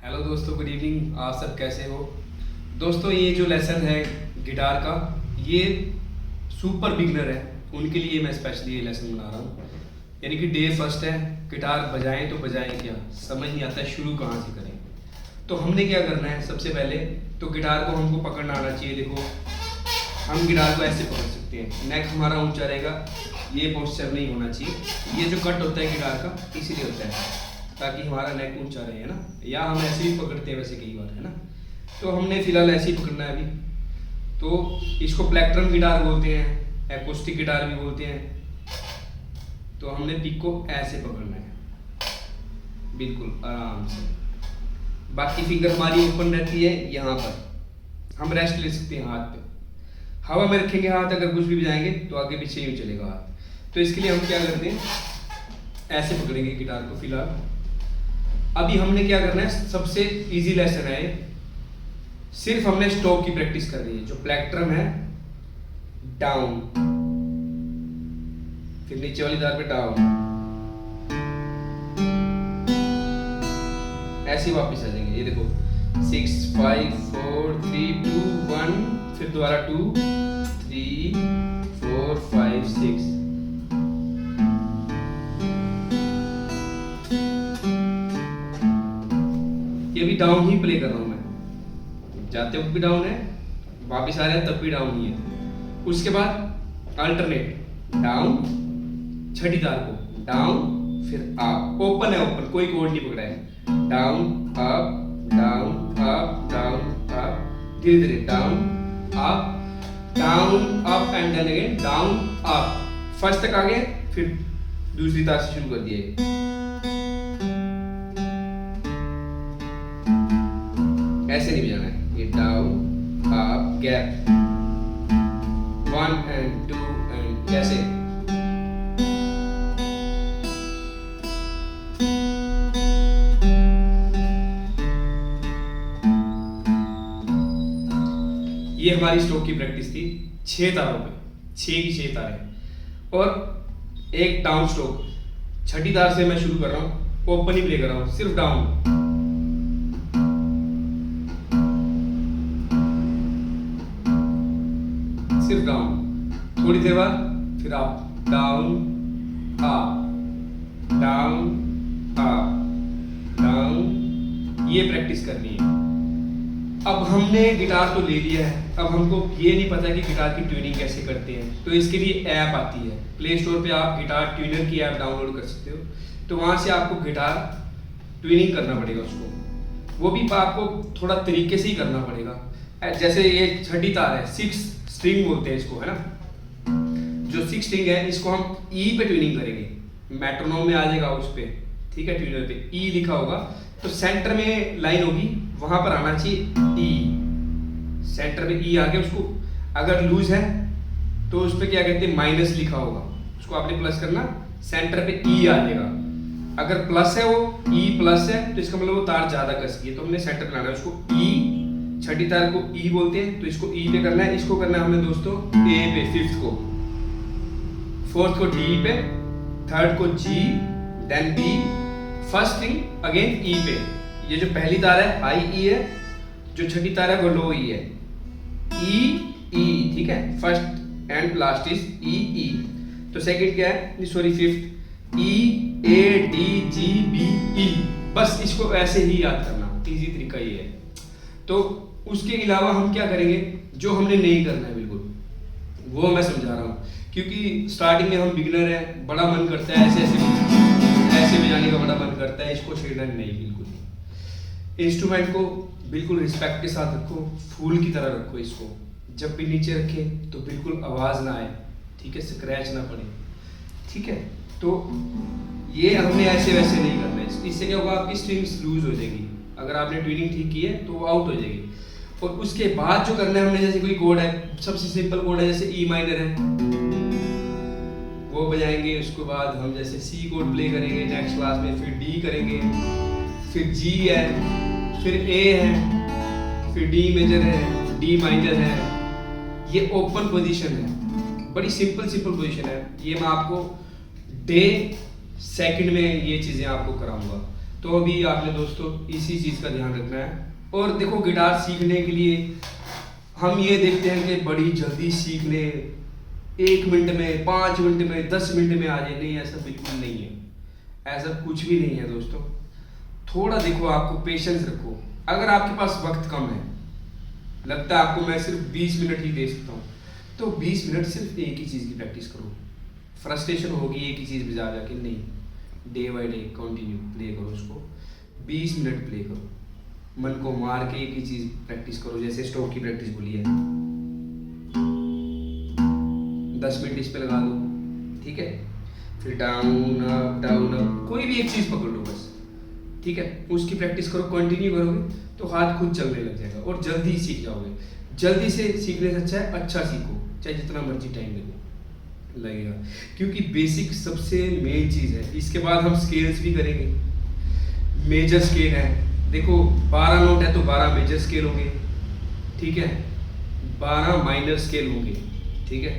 Hello दोस्तों, good evening. आप सब कैसे हो दोस्तों? ये जो लेसन है गिटार का, ये सुपर बिगनर है, उनके लिए मैं स्पेशली ये लेसन बना रहा हूँ। यानी कि डे फर्स्ट है, गिटार बजाएं तो बजाएं क्या, समझ नहीं आता है शुरू कहाँ से करें। तो हमने क्या करना है, सबसे पहले तो गिटार को हमको पकड़ना आना चाहिए। देखो, हम गिटार को ऐसे पकड़ सकते हैं, नेक हमारा ऊंचा रहेगा, ये पोस्चर नहीं होना चाहिए। ये जो कट होता है गिटार का इसीलिए होता है ताकि हमारा नेक ऊंचा रहे, है ना। या हम ऐसे ही पकड़ते हैं वैसे कई बार, है ना। तो हमने फिलहाल ऐसे ही पकड़ना है अभी। तो इसको प्लेक्ट्रम गिटार बोलते हैं, एक्रोस्टिक गिटार भी बोलते हैं। तो हमने पिक को ऐसे पकड़ना है, बिल्कुल आराम से। बाकी फिंगर हमारी ओपन रहती है, यहाँ पर हम रेस्ट ले सकते हैं हाथ पे। हवा में रखेंगे हाथ, अगर कुछ भी बजाएंगे तो आगे पीछे यूँ चलेगा हाथ। तो इसके लिए हम क्या करते हैं, ऐसे पकड़ेंगे गिटार को फिलहाल। अभी हमने क्या करना है, सबसे इजी लेसन है, सिर्फ हमने स्ट्रोक की प्रैक्टिस करनी है। जो प्लेक्ट्रम है, डाउन, फिर नीचे वाली तार पे डाउन, ऐसे वापस आ जाएंगे। ये देखो 6 5 4 3 2 1, फिर दोबारा 2 3 4 5 6। ये भी डाउन ही प्ले कर रहा हूं मैं, जाते वक्त भी डाउन है, वापिस आ रहे हैं तब भी डाउन ही है। उसके बाद अल्टरनेट, डाउन, छठी तार को डाउन, फिर अप। ओपन है, ओपन, कोई कोड नहीं पकड़ा है। Down up down up down up, धीरे धीरे down up and then again down up. First तक आ गए, फिर दूसरी तार से शुरू कर दिए। ऐसे नहीं बजाना है, ये down up gap, 1 and 2 and ऐसे। ये हमारी स्ट्रोक की प्रैक्टिस थी 6 तारों पे, 6 की 6 तारें और एक डाउन स्ट्रोक। छठी तार से मैं शुरू कर रहा हूँ, ओपन ही प्ले कर रहा हूँ, सिर्फ डाउन, सिर्फ डाउन। थोड़ी देर बाद फिर आप down up down up down, ये प्रैक्टिस करनी है। अब हमने गिटार तो ले लिया है, अब हमको ये नहीं पता कि गिटार की ट्यूनिंग कैसे करते हैं। तो इसके लिए ऐप आती है, प्ले स्टोर पे आप गिटार ट्यूनर की ऐप डाउनलोड कर सकते हो। तो वहां से आपको गिटार ट्यूनिंग करना पड़ेगा उसको, वो भी आपको थोड़ा तरीके से ही करना पड़ेगा। जैसे ये छठी तार है, 6 स्ट्रिंग बोलते हैं इसको, है ना। जो 6 स्ट्रिंग है, इसको हम ई पे ट्यूनिंग करेंगे। मेट्रोनोम में आ जाएगा उस पे, ठीक है, ट्यूनर पे ई लिखा होगा। तो सेंटर में लाइन होगी, वहां पर आना चाहिए ई। सेंटर में ई आके उसको, अगर लूज है तो उस पे क्या कहते हैं, माइनस लिखा होगा, उसको आपने प्लस करना, सेंटर पे ई आ जाएगा। अगर प्लस है, वो ई प्लस है, तो इसका मतलब वो तार ज्यादा कस गई है, तो हमने सेंटर पे लाना है उसको ई। छठी तार को ई बोलते हैं, तो इसको ई पे करना है। इसको करना है हमने दोस्तों ए पे, 5th को, 4th को डी पे, 3rd को G, then B, first string again E पे। ये जो पहली तार है हाई ई है, जो छठी तार है वो लो ई है, ई ई, ठीक है। First and last is E E. तो सेकंड क्या है, sorry 5th, E A D G B E. बस इसको ऐसे ही याद करना, इजी तरीका ये है। तो उसके अलावा हम क्या करेंगे, जो हमने नहीं करना है बिल्कुल, वो मैं समझा रहा हूँ। क्योंकि स्टार्टिंग में हम बिगिनर हैं, बड़ा मन करता है ऐसे बजाने का, बड़ा मन करता है, इसको छेड़ना नहीं, बिल्कुल नहीं। इंस्ट्रूमेंट को बिल्कुल रिस्पेक्ट के साथ रखो, फूल की तरह रखो इसको। जब भी नीचे रखें तो बिल्कुल आवाज़ ना आए, ठीक है, स्क्रैच ना पड़े, ठीक है। तो ये हमने ऐसे वैसे नहीं करना है। इससे क्या होगा, आपकी स्ट्रिंग्स लूज हो जाएगी। अगर आपने ट्यूनिंग ठीक की है तो वो आउट हो जाएगी। और उसके बाद जो करना है हमने, जैसे कोई कोड है, सबसे सिंपल कोड है, जैसे ई माइनर है, वो बजाएंगे। उसके बाद हम जैसे सी कोड प्ले करेंगे नेक्स्ट क्लास में, फिर डी करेंगे, फिर जी है, फिर ए है, फिर डी मेजर है, डी माइनर है। ये ओपन पोजीशन है, बड़ी सिंपल पोजीशन है। ये मैं आपको डे सेकंड में ये चीजें आपको कराऊंगा। तो अभी आपने दोस्तों इसी चीज़ का ध्यान रखना है। और देखो गिटार सीखने के लिए हम ये देखते हैं कि बड़ी जल्दी सीख ले, 1 मिनट में, 5 मिनट में, 10 मिनट में आ जाए, नहीं ऐसा बिल्कुल नहीं है, ऐसा कुछ भी नहीं है दोस्तों। थोड़ा देखो, आपको पेशेंस रखो। अगर आपके पास वक्त कम है, लगता है आपको मैं सिर्फ 20 मिनट ही दे सकता हूँ, तो 20 मिनट सिर्फ एक ही चीज़ की प्रैक्टिस करो। फ्रस्ट्रेशन होगी एक ही चीज़ पे जा जाके, नहीं, day by day continue play करो उसको, 20 मिनट प्ले करो, मन को मार के एक ही चीज़ प्रैक्टिस करो। जैसे स्ट्रोक की प्रैक्टिस बोली है, 10 मिनट इस पे लगा दो, ठीक है, फिर डाउन अप, कोई भी एक चीज़ पकड़ लो बस, ठीक है, उसकी प्रैक्टिस करो, कंटिन्यू करोगे तो हाथ खुद चलने लग जाएगा और जल्दी सीख जाओगे। जल्दी से सीखने से अच्छा है अच्छा सीखो, चाहे जितना मर्जी टाइम लगेगा, क्योंकि बेसिक सबसे मेन चीज़ है। इसके बाद हम स्केल्स भी करेंगे। मेजर स्केल है, देखो 12 नोट है तो 12 मेजर स्केल होंगे, ठीक है, 12 माइनर स्केल होंगे, ठीक है।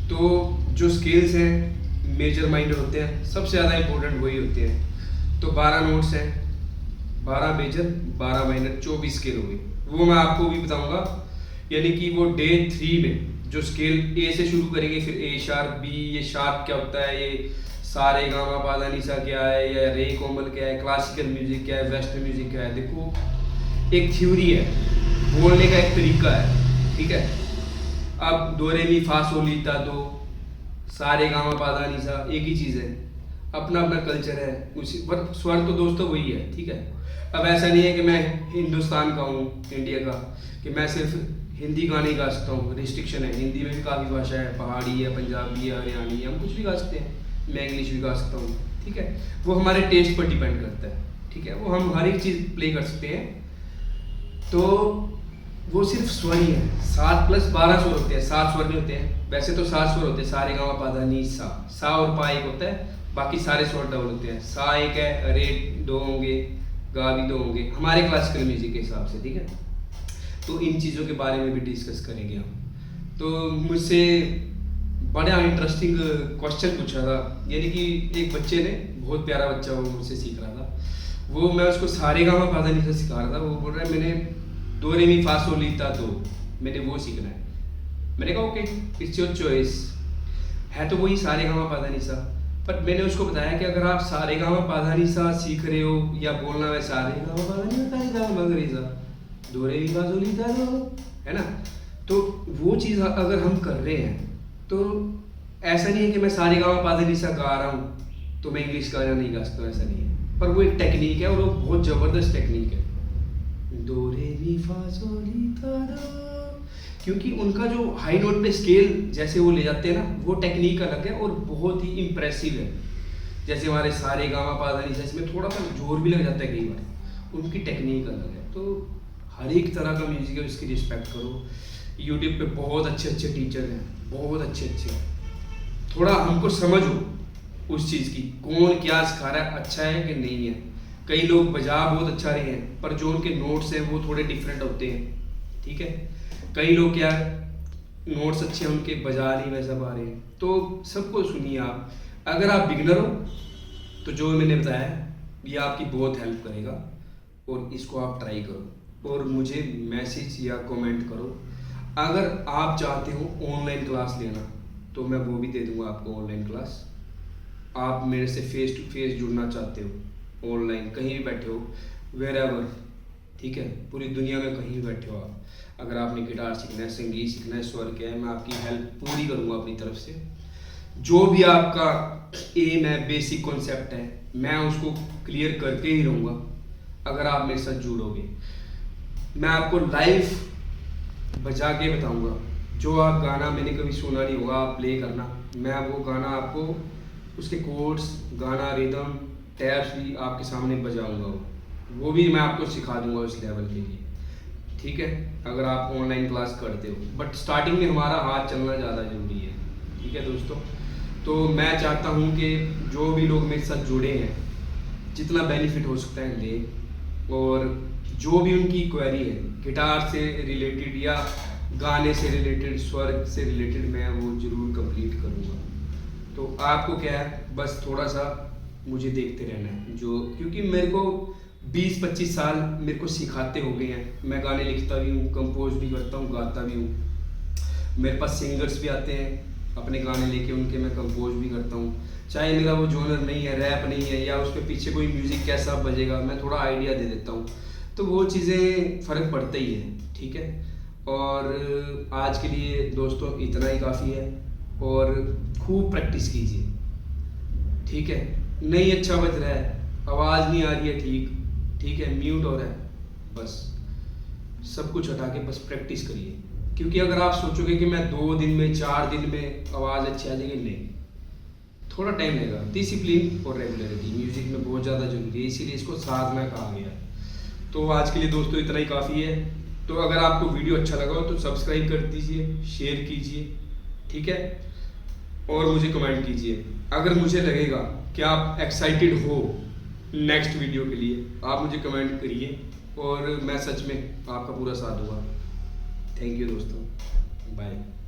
तो जो स्केल्स हैं मेजर माइनर होते हैं, सबसे ज़्यादा इंपॉर्टेंट वही होते हैं। तो 12 नोट्स हैं, 12 मेजर 12 माइनर, 24 स्केल हो गए। वो मैं आपको भी बताऊंगा, यानी कि वो डे 3 में जो स्केल ए से शुरू करेंगे, फिर ए शार्प, बी, ये शार्प क्या होता है, ये सारे गामा पादा निसा क्या है, या रे कोमल क्या है, क्लासिकल म्यूजिक क्या है, वेस्टर्न म्यूजिक क्या है। देखो एक थ्योरी है, बोलने का एक तरीका है, ठीक है। अब दो रे मी फा सो ली ता दो, सारे गामा पादा निसा एक ही चीज़ है, अपना अपना कल्चर है, उसी पर स्वर तो दोस्तों वही है, ठीक है। अब ऐसा नहीं है कि मैं हिंदुस्तान का हूँ, इंडिया का, कि मैं सिर्फ हिंदी गाने गा सकता हूँ, रिस्ट्रिक्शन है। हिंदी में भी काफ़ी भाषा है, पहाड़ी है, पंजाबी है, हरियाणी है, हम कुछ भी गा सकते हैं। मैं इंग्लिश भी गा सकता हूँ, ठीक है। वो हमारे टेस्ट पर डिपेंड करता है, ठीक है, वो हम हर एक चीज़ प्ले कर सकते हैं। तो वो सिर्फ स्वर ही है, 7 + 12 स्वर होते हैं, 7 स्वर नहीं होते हैं। वैसे तो 7 स्वर होते हैं, सारे गामा पाधा नी सा, सा और पा एक होता है, बाकी सारे स्वर डबल होते हैं। सा एक है, रे 2 होंगे, गा भी 2 होंगे हमारे क्लासिकल म्यूजिक के हिसाब से, ठीक है। तो इन चीज़ों के बारे में भी डिस्कस करेंगे हम। तो मुझसे बड़ा इंटरेस्टिंग क्वेश्चन पूछा था, यानी कि एक बच्चे ने, बहुत प्यारा बच्चा वो मुझसे सीख रहा था, वो मैं उसको सारे गामा पाधा नी सा सिखा रहा था। वो बोल रहा है मैंने दो रे मी फा सो ली ता दो, मैंने वो सीखना है। मैंने कहा ओके, इट्स योर चॉइस, है तो वही सारे गामा पाधा नी सा। पर मैंने उसको बताया कि अगर आप सारे गामा पाधा नी सा सीख रहे हो, या बोलना है सारे गामा पाधा नी सा दो रे मी फा सो ली ता दो, है ना। तो वो चीज़ अगर हम कर रहे हैं, तो ऐसा नहीं है कि मैं सारे गामा पाधा नी सा गा रहा हूँ तो मैं इंग्लिश गाना नहीं गा सकता, ऐसा नहीं है। पर वो एक टेक्निक है और वो बहुत ज़बरदस्त टेक्निक है, दो रे मी फा सो ली ता दो, क्योंकि उनका जो हाई नोट पे स्केल जैसे वो ले जाते हैं ना, वो टेक्निक अलग है और बहुत ही इम्प्रेसिव है। जैसे हमारे सारे गामा पाधा नी सा, इसमें थोड़ा सा जोर भी लग जाता है कई बार, उनकी टेक्निक अलग है। तो हर एक तरह का म्यूजिक है, उसकी रिस्पेक्ट करो। यूट्यूब पे बहुत अच्छे अच्छे टीचर हैं, बहुत अच्छे अच्छे। थोड़ा हमको समझो उस चीज़ की, कौन क्या सिखा रहा है, अच्छा है कि नहीं है। कई लोग बजा बहुत अच्छा रहे हैं, पर जो उनके नोट्स हैं वो थोड़े डिफरेंट होते हैं, ठीक है। कई लोग क्या नोट्स अच्छे हैं उनके, बजा नहीं वैसा पा रहे हैं। तो सबको सुनिए आप। अगर आप बिगनर हो तो जो मैंने बताया ये आपकी बहुत हेल्प करेगा, और इसको आप ट्राई करो और मुझे मैसेज या कमेंट करो। अगर आप चाहते हो ऑनलाइन क्लास लेना तो मैं वो भी दे दूंगा आपको, ऑनलाइन क्लास। आप मेरे से फेस टू फेस जुड़ना चाहते हो ऑनलाइन, कहीं भी बैठे हो, वेर एवर, ठीक है, पूरी दुनिया में कहीं भी बैठे हो आप, अगर आपने गिटार सीखना है, संगीत सीखना है, स्वर क्या है, मैं आपकी हेल्प पूरी करूँगा अपनी तरफ से। जो भी आपका एम है, बेसिक कॉन्सेप्ट है, मैं उसको क्लियर करके ही रहूँगा अगर आप मेरे साथ जुड़ोगे। मैं आपको लाइव बजा के बताऊँगा, जो आप गाना मैंने कभी सुना नहीं होगा आप प्ले करना, मैं वो गाना आपको, उसके कोड्स, गाना, रिदम, टैब्स भी आपके सामने बजाऊँगा, वो भी मैं आपको सिखा दूँगा उस लेवल के लिए, ठीक है, अगर आप ऑनलाइन क्लास करते हो। बट स्टार्टिंग में हमारा हाथ चलना ज़्यादा ज़रूरी है, ठीक है दोस्तों। तो मैं चाहता हूँ कि जो भी लोग मेरे साथ जुड़े हैं, जितना बेनिफिट हो सकता है ले, और जो भी उनकी क्वेरी है गिटार से रिलेटेड या गाने से रिलेटेड, स्वर से रिलेटेड, मैं वो ज़रूर कंप्लीट करूँगा। तो आपको क्या है, बस थोड़ा सा मुझे देखते रहना है, जो क्योंकि मेरे को 20-25 साल मेरे को सिखाते हो गए हैं। मैं गाने लिखता भी हूँ, कंपोज भी करता हूँ, गाता भी हूँ। मेरे पास सिंगर्स भी आते हैं अपने गाने लेके, उनके मैं कंपोज भी करता हूँ। चाहे मेरा वो जॉनर नहीं है, रैप नहीं है, या उसके पीछे कोई म्यूज़िक कैसा बजेगा, मैं थोड़ा आइडिया दे देता हूँ। तो वो चीज़ें फ़र्क पड़ता ही है, ठीक है। और आज के लिए दोस्तों इतना ही काफ़ी है, और खूब प्रैक्टिस कीजिए, ठीक है। नहीं अच्छा बज रहा है, आवाज़ नहीं आ रही है ठीक है, म्यूट हो रहा है, बस सब कुछ हटा के बस प्रैक्टिस करिए। क्योंकि अगर आप सोचोगे कि मैं 2 दिन में 4 दिन में आवाज़ अच्छी आ जाएगी, नहीं, थोड़ा टाइम लगेगा। डिसिप्लिन और रेगुलरिटी म्यूजिक में बहुत ज़्यादा जरूरी है, इसीलिए इसको साधना कहा गया है। तो आज के लिए दोस्तों इतना ही काफ़ी है। तो अगर आपको वीडियो अच्छा लगा हो तो सब्सक्राइब कर दीजिए, शेयर कीजिए, ठीक है, और मुझे कमेंट कीजिए। अगर मुझे लगेगा कि आप एक्साइटेड हो नेक्स्ट वीडियो के लिए, आप मुझे कमेंट करिए और मैं सच में आपका पूरा साथ दूंगा। थैंक यू दोस्तों, बाय।